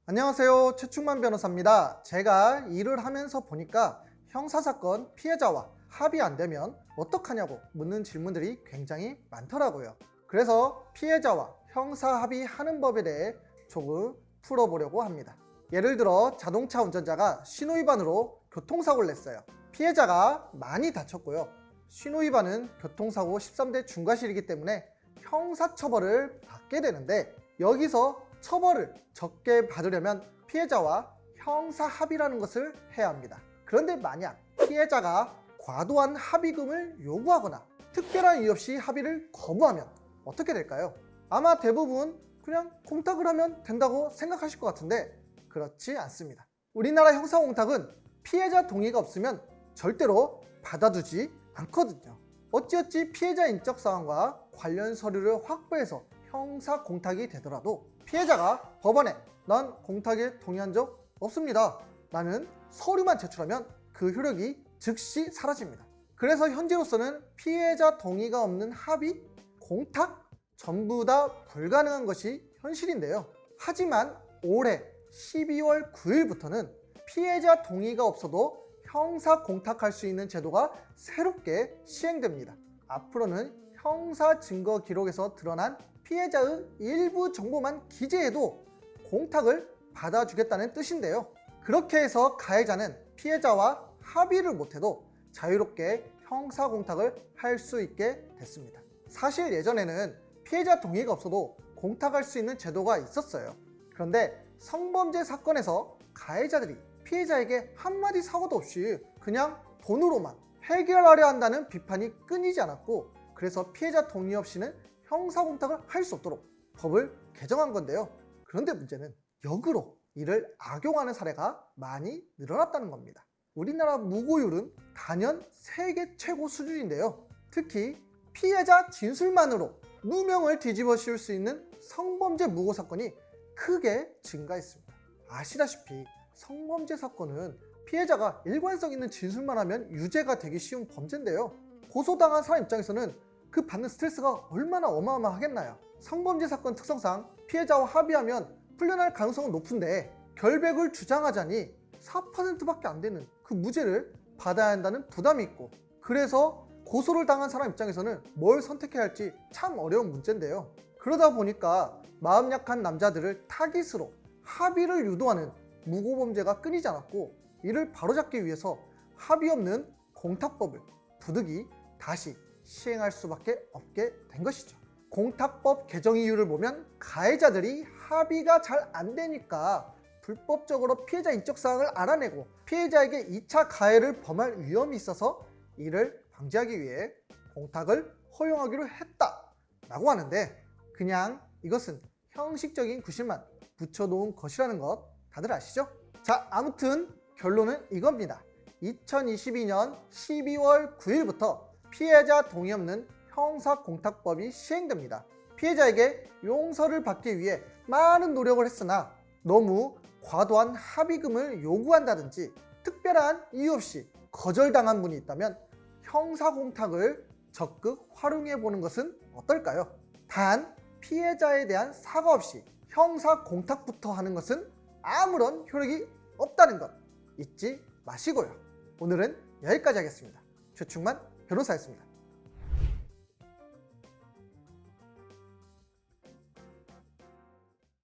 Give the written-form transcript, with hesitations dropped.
안녕하세요. 최충만 변호사입니다. 제가 일을 하면서 보니까 형사사건 피해자와 합의 안 되면 어떡하냐고 묻는 질문들이 굉장히 많더라고요. 그래서 피해자와 형사 합의하는 법에 대해 조금 풀어보려고 합니다. 예를 들어 자동차 운전자가 신호위반으로 교통사고를 냈어요. 피해자가 많이 다쳤고요. 신호위반은 교통사고 13대 중과실이기 때문에 형사처벌을 받게 되는데, 여기서 처벌을 적게 받으려면 피해자와 형사 합의라는 것을 해야 합니다. 그런데 만약 피해자가 과도한 합의금을 요구하거나 특별한 이유 없이 합의를 거부하면 어떻게 될까요? 아마 대부분 그냥 공탁을 하면 된다고 생각하실 것 같은데 그렇지 않습니다. 우리나라 형사공탁은 피해자 동의가 없으면 절대로 받아두지 않거든요. 어찌어찌 피해자 인적사항과 관련 서류를 확보해서 형사공탁이 되더라도 피해자가 법원에 난 공탁에 동의한 적 없습니다, 라는 서류만 제출하면 그 효력이 즉시 사라집니다. 그래서 현재로서는 피해자 동의가 없는 합의, 공탁 전부 다 불가능한 것이 현실인데요. 하지만 올해 12월 9일부터는 피해자 동의가 없어도 형사 공탁할 수 있는 제도가 새롭게 시행됩니다. 앞으로는 형사 증거 기록에서 드러난 피해자의 일부 정보만 기재해도 공탁을 받아주겠다는 뜻인데요. 그렇게 해서 가해자는 피해자와 합의를 못해도 자유롭게 형사 공탁을 할 수 있게 됐습니다. 사실 예전에는 피해자 동의가 없어도 공탁할 수 있는 제도가 있었어요. 그런데 성범죄 사건에서 가해자들이 피해자에게 한마디 사과도 없이 그냥 돈으로만 해결하려 한다는 비판이 끊이지 않았고, 그래서 피해자 동의 없이는 형사공탁을 할 수 없도록 법을 개정한 건데요. 그런데 문제는 역으로 이를 악용하는 사례가 많이 늘어났다는 겁니다. 우리나라 무고율은 단연 세계 최고 수준인데요. 특히 피해자 진술만으로 누명을 뒤집어 씌울 수 있는 성범죄 무고 사건이 크게 증가했습니다. 아시다시피 성범죄 사건은 피해자가 일관성 있는 진술만 하면 유죄가 되기 쉬운 범죄인데요. 고소당한 사람 입장에서는 그 받는 스트레스가 얼마나 어마어마하겠나요. 성범죄 사건 특성상 피해자와 합의하면 풀려날 가능성은 높은데 결백을 주장하자니 4%밖에 안 되는 그 무죄를 받아야 한다는 부담이 있고, 그래서 고소를 당한 사람 입장에서는 뭘 선택해야 할지 참 어려운 문제인데요. 그러다 보니까 마음 약한 남자들을 타깃으로 합의를 유도하는 무고범죄가 끊이지 않았고, 이를 바로잡기 위해서 합의 없는 공탁법을 부득이 다시 시행할 수밖에 없게 된 것이죠. 공탁법 개정 이유를 보면 가해자들이 합의가 잘 안 되니까 불법적으로 피해자 인적사항을 알아내고 피해자에게 2차 가해를 범할 위험이 있어서 이를 방지하기 위해 공탁을 허용하기로 했다라고 하는데, 그냥 이것은 형식적인 구실만 붙여놓은 것이라는 것 다들 아시죠? 자, 아무튼 결론은 이겁니다. 2022년 12월 9일부터 피해자 동의 없는 형사공탁법이 시행됩니다. 피해자에게 용서를 받기 위해 많은 노력을 했으나 너무 과도한 합의금을 요구한다든지 특별한 이유 없이 거절당한 분이 있다면 형사공탁을 적극 활용해 보는 것은 어떨까요? 단 피해자에 대한 사과 없이 형사공탁부터 하는 것은 아무런 효력이 없다는 것 잊지 마시고요. 오늘은 여기까지 하겠습니다. 최충만 변호사였습니다.